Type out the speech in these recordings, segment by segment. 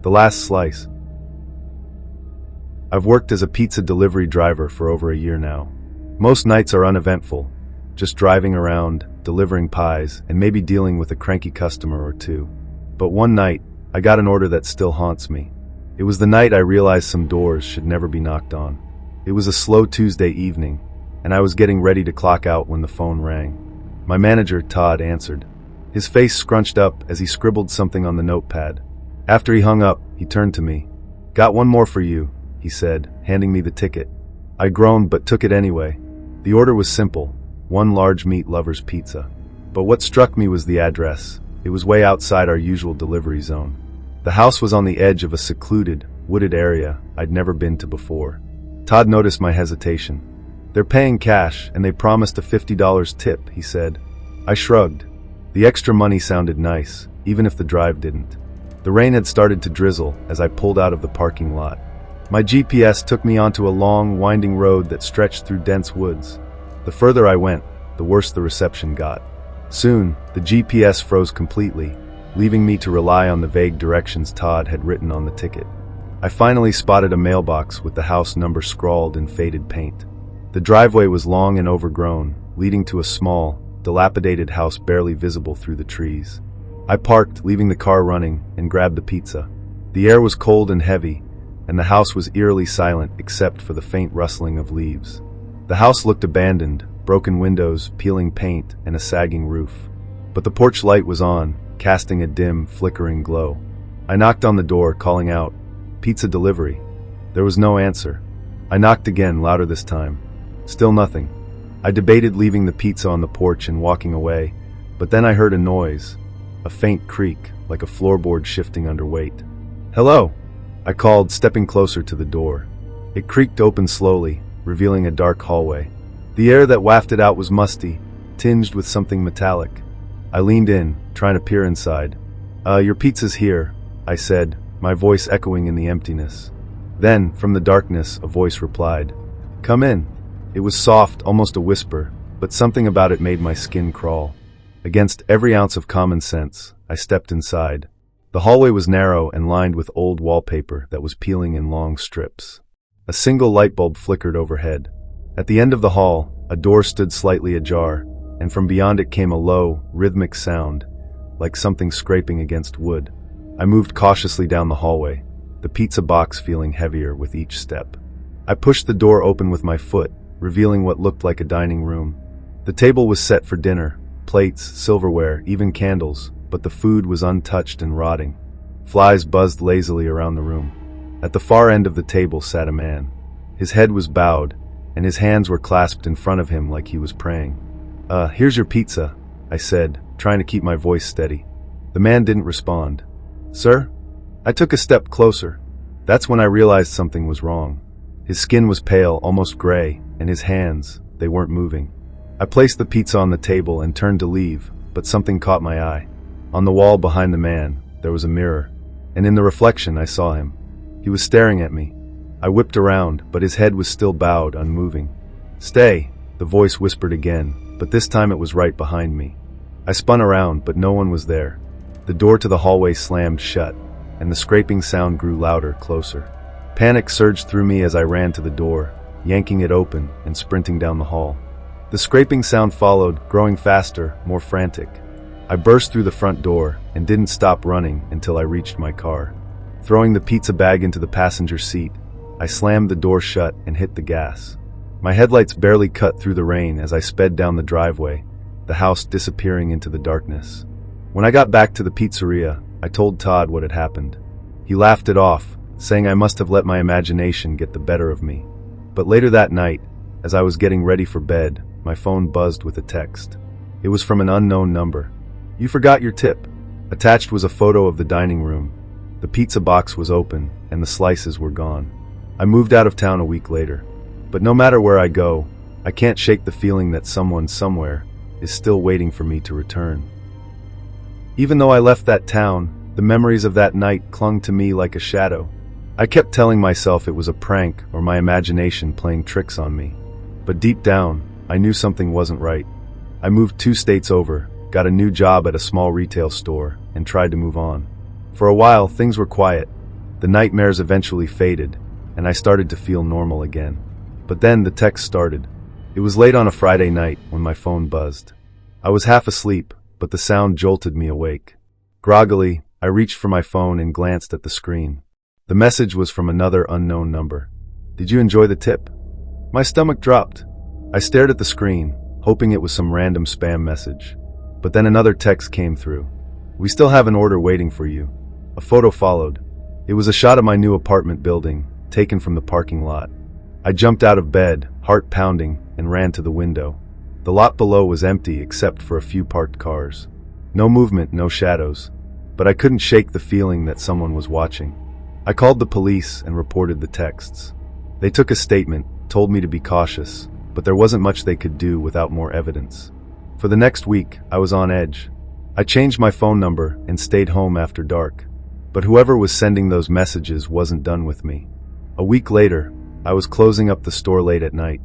The last slice. I've worked as a pizza delivery driver for over a year now. Most nights are uneventful, just driving around, delivering pies, and maybe dealing with a cranky customer or two. But one night, I got an order that still haunts me. It was the night I realized some doors should never be knocked on. It was a slow Tuesday evening, and I was getting ready to clock out when the phone rang. My manager, Todd, answered. His face scrunched up as he scribbled something on the notepad. After he hung up, he turned to me. "Got one more for you," he said, handing me the ticket. I groaned but took it anyway. The order was simple, one large meat lover's pizza. But what struck me was the address. It was way outside our usual delivery zone. The house was on the edge of a secluded, wooded area I'd never been to before. Todd noticed my hesitation. "They're paying cash, and they promised a $50 tip," he said. I shrugged. The extra money sounded nice, even if the drive didn't. The rain had started to drizzle as I pulled out of the parking lot. My GPS took me onto a long, winding road that stretched through dense woods. The further I went, the worse the reception got. Soon, the GPS froze completely, leaving me to rely on the vague directions Todd had written on the ticket. I finally spotted a mailbox with the house number scrawled in faded paint. The driveway was long and overgrown, leading to a small, dilapidated house barely visible through the trees. I parked, leaving the car running, and grabbed the pizza. The air was cold and heavy, and the house was eerily silent except for the faint rustling of leaves. The house looked abandoned, broken windows, peeling paint, and a sagging roof. But the porch light was on, casting a dim, flickering glow. I knocked on the door, calling out, "Pizza delivery." There was no answer. I knocked again, louder this time. Still nothing. I debated leaving the pizza on the porch and walking away, but then I heard a noise, a faint creak, like a floorboard shifting under weight. "Hello," I called, stepping closer to the door. It creaked open slowly, revealing a dark hallway. The air that wafted out was musty, tinged with something metallic. I leaned in, trying to peer inside. Your pizza's here," I said, my voice echoing in the emptiness. Then, from the darkness, a voice replied, "Come in." It was soft, almost a whisper, but something about it made my skin crawl. Against every ounce of common sense, I stepped inside. The hallway was narrow and lined with old wallpaper that was peeling in long strips. A single light bulb flickered overhead. At the end of the hall, a door stood slightly ajar, and from beyond it came a low, rhythmic sound, like something scraping against wood. I moved cautiously down the hallway, the pizza box feeling heavier with each step. I pushed the door open with my foot, revealing what looked like a dining room. The table was set for dinner, plates, silverware, even candles, but the food was untouched and rotting. Flies buzzed lazily around the room. At the far end of the table sat a man. His head was bowed, and his hands were clasped in front of him like he was praying. Here's your pizza," I said, trying to keep my voice steady. The man didn't respond. "Sir?" I took a step closer. That's when I realized something was wrong. His skin was pale, almost gray, and his hands, they weren't moving. I placed the pizza on the table and turned to leave, but something caught my eye. On the wall behind the man, there was a mirror, and in the reflection I saw him. He was staring at me. I whipped around, but his head was still bowed, unmoving. "Stay," the voice whispered again, but this time it was right behind me. I spun around, but no one was there. The door to the hallway slammed shut, and the scraping sound grew louder, closer. Panic surged through me as I ran to the door, yanking it open and sprinting down the hall. The scraping sound followed, growing faster, more frantic. I burst through the front door and didn't stop running until I reached my car. Throwing the pizza bag into the passenger seat, I slammed the door shut and hit the gas. My headlights barely cut through the rain as I sped down the driveway, the house disappearing into the darkness. When I got back to the pizzeria, I told Todd what had happened. He laughed it off, saying I must have let my imagination get the better of me. But later that night, as I was getting ready for bed, my phone buzzed with a text. It was from an unknown number. "You forgot your tip." Attached was a photo of the dining room. The pizza box was open, and the slices were gone. I moved out of town a week later. But no matter where I go, I can't shake the feeling that someone somewhere is still waiting for me to return. Even though I left that town, the memories of that night clung to me like a shadow. I kept telling myself it was a prank or my imagination playing tricks on me. But deep down, I knew something wasn't right. I moved 2 states over, got a new job at a small retail store, and tried to move on. For a while, things were quiet. The nightmares eventually faded, and I started to feel normal again. But then the text started. It was late on a Friday night when my phone buzzed. I was half asleep, but the sound jolted me awake. Groggily, I reached for my phone and glanced at the screen. The message was from another unknown number. "Did you enjoy the tip?" My stomach dropped. I stared at the screen, hoping it was some random spam message. But then another text came through. "We still have an order waiting for you." A photo followed. It was a shot of my new apartment building, taken from the parking lot. I jumped out of bed, heart pounding, and ran to the window. The lot below was empty except for a few parked cars. No movement, no shadows. But I couldn't shake the feeling that someone was watching. I called the police and reported the texts. They took a statement, told me to be cautious, but there wasn't much they could do without more evidence. For the next week, I was on edge. I changed my phone number and stayed home after dark. But whoever was sending those messages wasn't done with me. A week later, I was closing up the store late at night.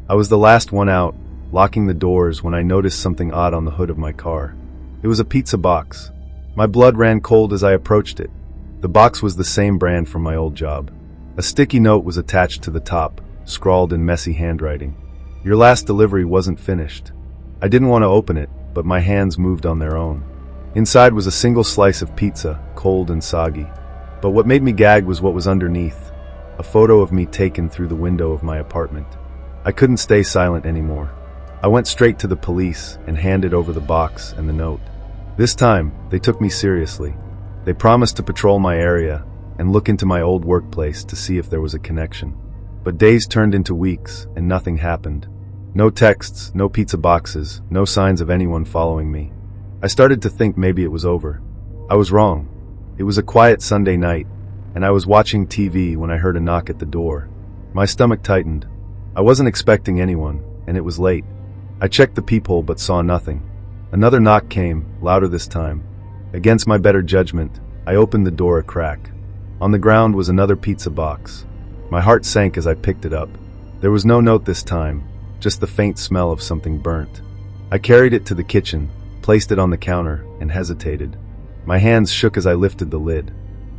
I was the last one out, locking the doors when I noticed something odd on the hood of my car. It was a pizza box. My blood ran cold as I approached it. The box was the same brand from my old job. A sticky note was attached to the top, scrawled in messy handwriting. "Your last delivery wasn't finished." I didn't want to open it, but my hands moved on their own. Inside was a single slice of pizza, cold and soggy. But what made me gag was what was underneath. A photo of me taken through the window of my apartment. I couldn't stay silent anymore. I went straight to the police and handed over the box and the note. This time, they took me seriously. They promised to patrol my area and look into my old workplace to see if there was a connection. But days turned into weeks and nothing happened. No texts, no pizza boxes, no signs of anyone following me. I started to think maybe it was over. I was wrong. It was a quiet Sunday night, and I was watching TV when I heard a knock at the door. My stomach tightened. I wasn't expecting anyone, and it was late. I checked the peephole but saw nothing. Another knock came, louder this time. Against my better judgment, I opened the door a crack. On the ground was another pizza box. My heart sank as I picked it up. There was no note this time, just the faint smell of something burnt. I carried it to the kitchen, placed it on the counter, and hesitated. My hands shook as I lifted the lid.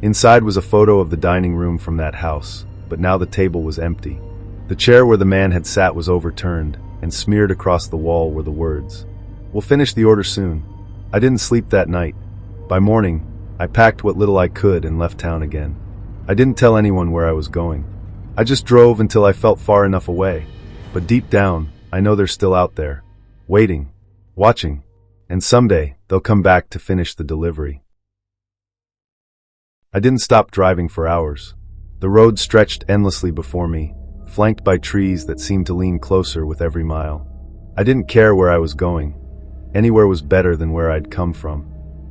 Inside was a photo of the dining room from that house, but now the table was empty. The chair where the man had sat was overturned, and smeared across the wall were the words, "We'll finish the order soon." I didn't sleep that night. By morning, I packed what little I could and left town again. I didn't tell anyone where I was going. I just drove until I felt far enough away. But deep down, I know they're still out there, waiting, watching, and someday they'll come back to finish the delivery. I didn't stop driving for hours. The road stretched endlessly before me, flanked by trees that seemed to lean closer with every mile. I didn't care where I was going. Anywhere was better than where I'd come from.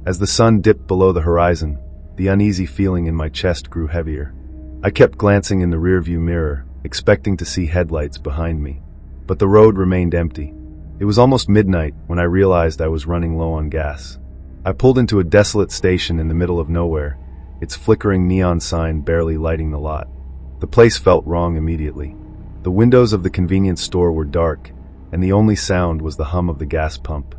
As the sun dipped below the horizon, the uneasy feeling in my chest grew heavier. I kept glancing in the rearview mirror, expecting to see headlights behind me. But the road remained empty. It was almost midnight when I realized I was running low on gas. I pulled into a desolate station in the middle of nowhere, its flickering neon sign barely lighting the lot. The place felt wrong immediately. The windows of the convenience store were dark, and the only sound was the hum of the gas pump.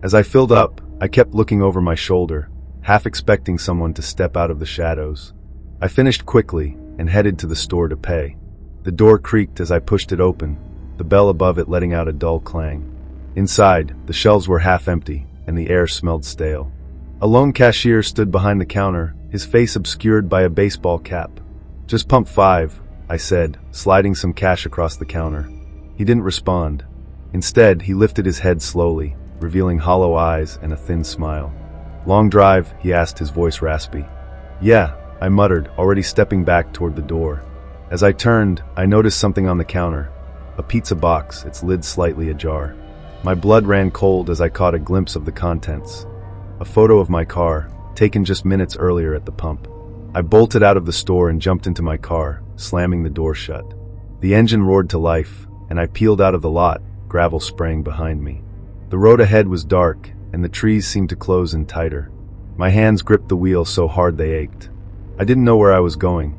As I filled up, I kept looking over my shoulder, half expecting someone to step out of the shadows. I finished quickly and headed to the store to pay. The door creaked as I pushed it open, the bell above it letting out a dull clang. Inside, the shelves were half empty, and the air smelled stale. A lone cashier stood behind the counter, his face obscured by a baseball cap. "Just pump 5, I said, sliding some cash across the counter. He didn't respond. Instead, he lifted his head slowly, revealing hollow eyes and a thin smile. "Long drive?" he asked, his voice raspy. "Yeah," I muttered, already stepping back toward the door. As I turned, I noticed something on the counter. A pizza box, its lid slightly ajar. My blood ran cold as I caught a glimpse of the contents. A photo of my car, taken just minutes earlier at the pump. I bolted out of the store and jumped into my car, slamming the door shut. The engine roared to life, and I peeled out of the lot, gravel spraying behind me. The road ahead was dark, and the trees seemed to close in tighter. My hands gripped the wheel so hard they ached. I didn't know where I was going.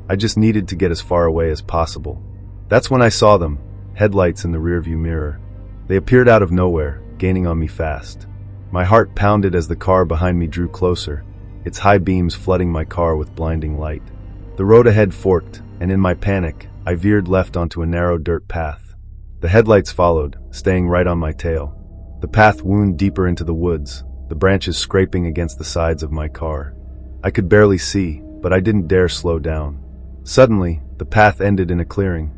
I just needed to get as far away as possible. That's when I saw them, headlights in the rearview mirror. They appeared out of nowhere, gaining on me fast. My heart pounded as the car behind me drew closer, its high beams flooding my car with blinding light. The road ahead forked, and in my panic, I veered left onto a narrow dirt path. The headlights followed, staying right on my tail. The path wound deeper into the woods, the branches scraping against the sides of my car. I could barely see, but I didn't dare slow down. Suddenly, the path ended in a clearing.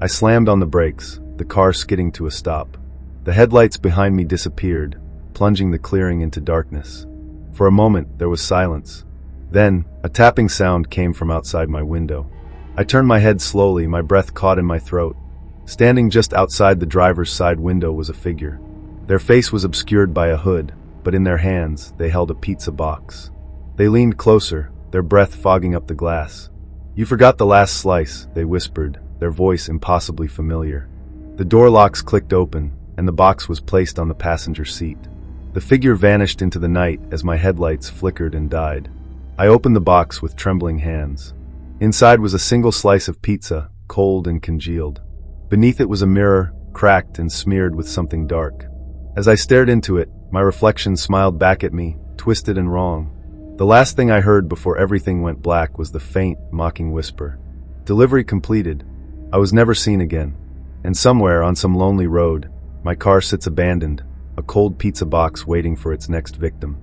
I slammed on the brakes, the car skidding to a stop. The headlights behind me disappeared, plunging the clearing into darkness. For a moment, there was silence. Then, a tapping sound came from outside my window. I turned my head slowly, my breath caught in my throat. Standing just outside the driver's side window was a figure. Their face was obscured by a hood, but in their hands, they held a pizza box. They leaned closer, their breath fogging up the glass. "You forgot the last slice," they whispered, their voice impossibly familiar. The door locks clicked open, and the box was placed on the passenger seat. The figure vanished into the night as my headlights flickered and died. I opened the box with trembling hands. Inside was a single slice of pizza, cold and congealed. Beneath it was a mirror, cracked and smeared with something dark. As I stared into it, my reflection smiled back at me, twisted and wrong. The last thing I heard before everything went black was the faint, mocking whisper. Delivery completed. I was never seen again. And somewhere on some lonely road, my car sits abandoned, a cold pizza box waiting for its next victim.